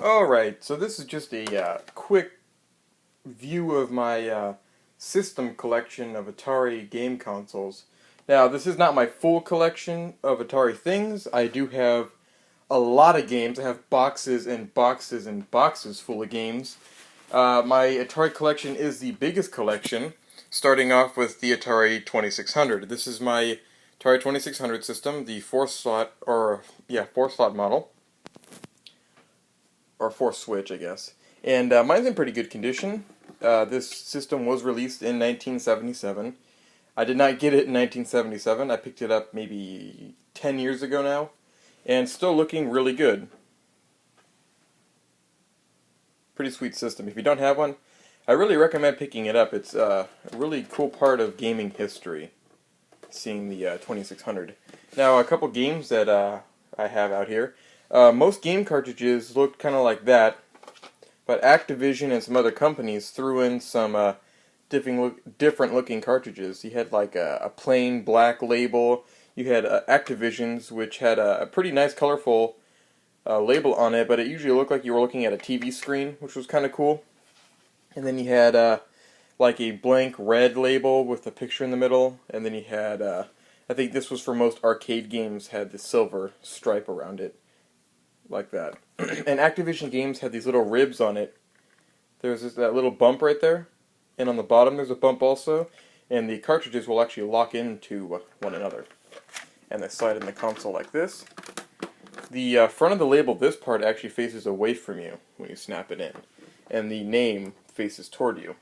Alright, so this is just a quick view of my system collection of Atari game consoles. Now, this is not my full collection of Atari things. I do have a lot of games. I have boxes and boxes and boxes full of games. My Atari collection is the biggest collection, starting off with the Atari 2600. This is my Atari 2600 system, the 4-slot model. Or 4-switch, I guess. And mine's in pretty good condition. This system was released in 1977. I did not get it in 1977. I picked it up maybe 10 years ago now, and still looking really good. Pretty sweet system. If you don't have one, I really recommend picking it up. It's a really cool part of gaming history, seeing the 2600. Now, a couple games that I have out here. Most game cartridges looked kind of like that, but Activision and some other companies threw in some different looking cartridges. You had like a plain black label. You had Activision's, which had a pretty nice colorful label on it, but it usually looked like you were looking at a TV screen, which was kind of cool. And then you had like a blank red label with a picture in the middle, and then you had, I think this was for most arcade games, had the silver stripe around it. Like that. And Activision games had these little ribs on it. There's that little bump right there, and on the bottom there's a bump also, and the cartridges will actually lock into one another. And they slide in the console like this. The front of the label, this part actually faces away from you when you snap it in, and the name faces toward you.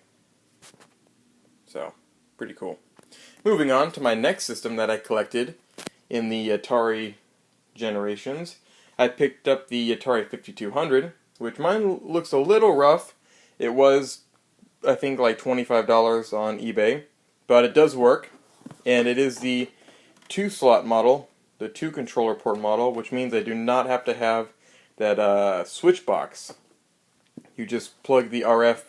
So, pretty cool. Moving on to my next system that I collected in the Atari generations. I picked up the Atari 5200, which mine looks a little rough. It was, I think, like $25 on eBay, but it does work, and it is the 2-slot model, the 2-controller port model, which means I do not have to have that switch box. You just plug the RF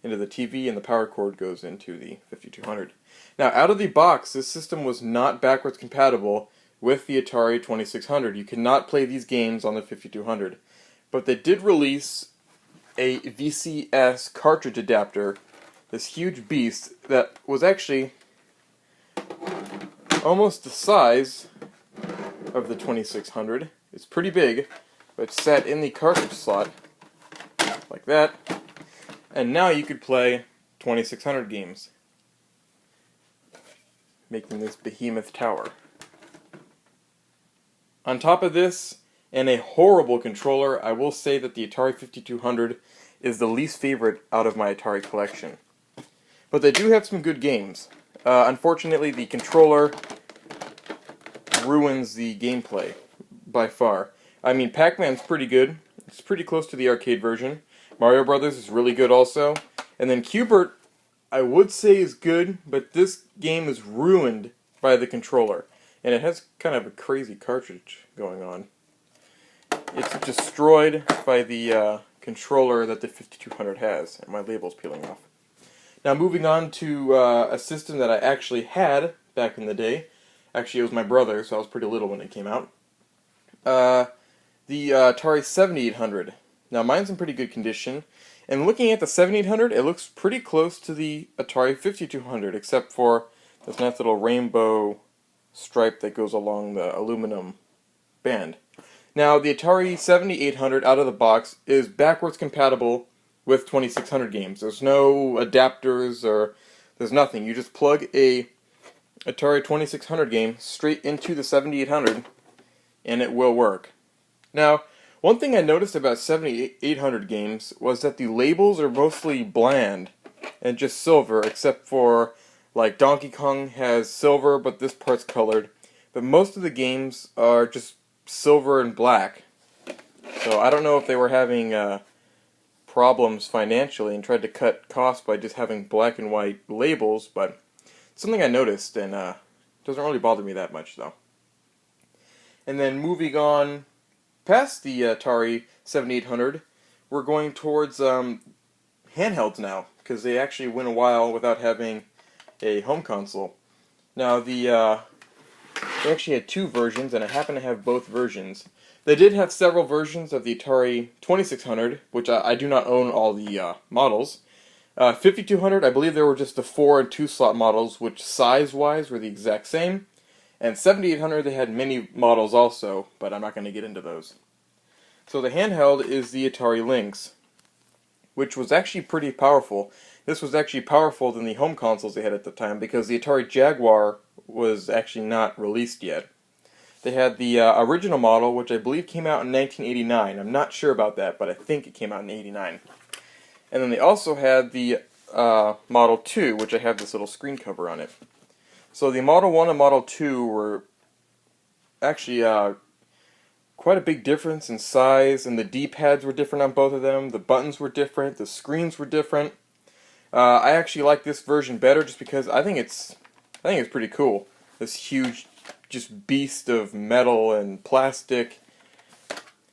into the TV, and the power cord goes into the 5200. Now, out of the box, this system was not backwards compatible with the Atari 2600. You cannot play these games on the 5200. But they did release a VCS cartridge adapter, this huge beast that was actually almost the size of the 2600. It's pretty big, but sat in the cartridge slot like that. And now you could play 2600 games, making this behemoth tower. On top of this, and a horrible controller, I will say that the Atari 5200 is the least favorite out of my Atari collection. But they do have some good games. Unfortunately, the controller ruins the gameplay, by far. I mean, Pac-Man's pretty good. It's pretty close to the arcade version. Mario Brothers is really good also. And then Q*bert, I would say is good, but this game is ruined by the controller. And it has kind of a crazy cartridge going on. It's destroyed by the controller that the 5200 has, and my label's peeling off. Now moving on to a system that I actually had back in the day. Actually, it was my brother, so I was pretty little when it came out. The Atari 7800. Now mine's in pretty good condition, and looking at the 7800, it looks pretty close to the Atari 5200, except for this nice little rainbow stripe that goes along the aluminum band. Now, the Atari 7800 out of the box is backwards compatible with 2600 games. There's no adapters or there's nothing. You just plug a Atari 2600 game straight into the 7800 and it will work. Now, one thing I noticed about 7800 games was that the labels are mostly bland and just silver, except for like Donkey Kong has silver, but this part's colored. But most of the games are just silver and black. So I don't know if they were having problems financially and tried to cut costs by just having black and white labels, but it's something I noticed, and doesn't really bother me that much, though. And then moving on past the Atari 7800, we're going towards handhelds now, because they actually went a while without having a home console. Now, they actually had two versions, and I happen to have both versions. They did have several versions of the Atari 2600, which I do not own all the models. 5200, I believe there were just the 4 and 2 slot models, which size-wise were the exact same. And 7800, they had many models also, but I'm not going to get into those. So the handheld is the Atari Lynx, which was actually pretty powerful. This was actually powerful than the home consoles they had at the time, because the Atari Jaguar was actually not released yet. They had the original model, which I believe came out in 1989. I'm not sure about that, but I think it came out in '89. And then they also had the Model 2, which I have this little screen cover on it. So the Model 1 and Model 2 were actually quite a big difference in size, and the D-pads were different on both of them, the buttons were different, the screens were different. I actually like this version better just because I think it's pretty cool. This huge just beast of metal and plastic.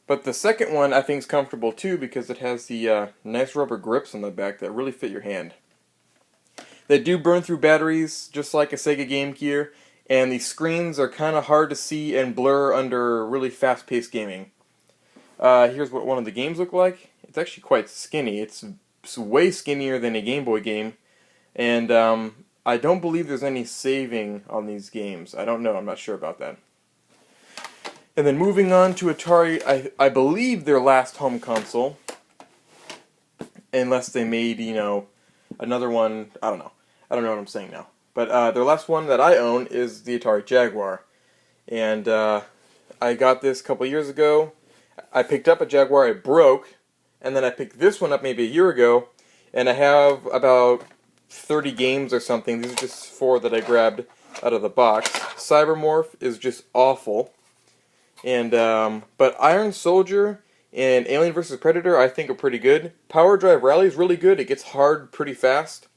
But the second one I think is comfortable too because it has the nice rubber grips on the back that really fit your hand. They do burn through batteries just like a Sega Game Gear, and the screens are kind of hard to see and blur under really fast-paced gaming. Here's what one of the games look like. It's actually quite skinny. It's way skinnier than a Game Boy game, and I don't believe there's any saving on these games. I don't know. I'm not sure about that. And then moving on to Atari, I believe their last home console, unless they made, another one. I don't know. I don't know what I'm saying now. But their last one that I own is the Atari Jaguar. And I got this a couple years ago. I picked up a Jaguar, it broke, and then I picked this one up maybe a year ago, and I have about 30 games or something. These are just 4 that I grabbed out of the box. Cybermorph is just awful. And but Iron Soldier and Alien vs. Predator I think are pretty good. Power Drive Rally is really good. It gets hard pretty fast.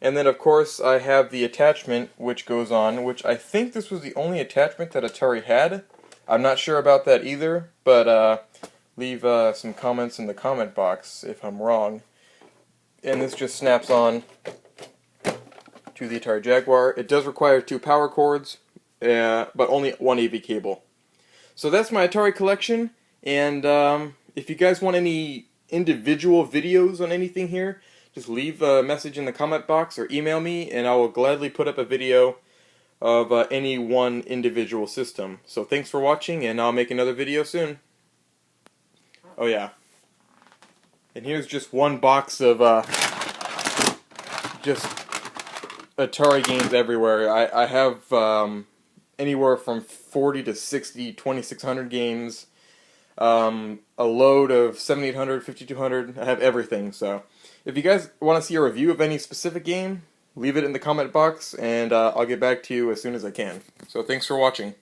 And then of course I have the attachment which goes on, which I think this was the only attachment that Atari had. I'm not sure about that either, but leave some comments in the comment box if I'm wrong. And this just snaps on to the Atari Jaguar. It does require 2 power cords, but only 1 AV cable. So that's my Atari collection, and if you guys want any individual videos on anything here, just leave a message in the comment box or email me, and I will gladly put up a video of any one individual system. So thanks for watching, and I'll make another video soon. Oh yeah. And here's just one box of just Atari games everywhere. I have anywhere from 40 to 60 2600 games, a load of 7800, 5200. I have everything. So if you guys want to see a review of any specific game, leave it in the comment box, and I'll get back to you as soon as I can. So thanks for watching.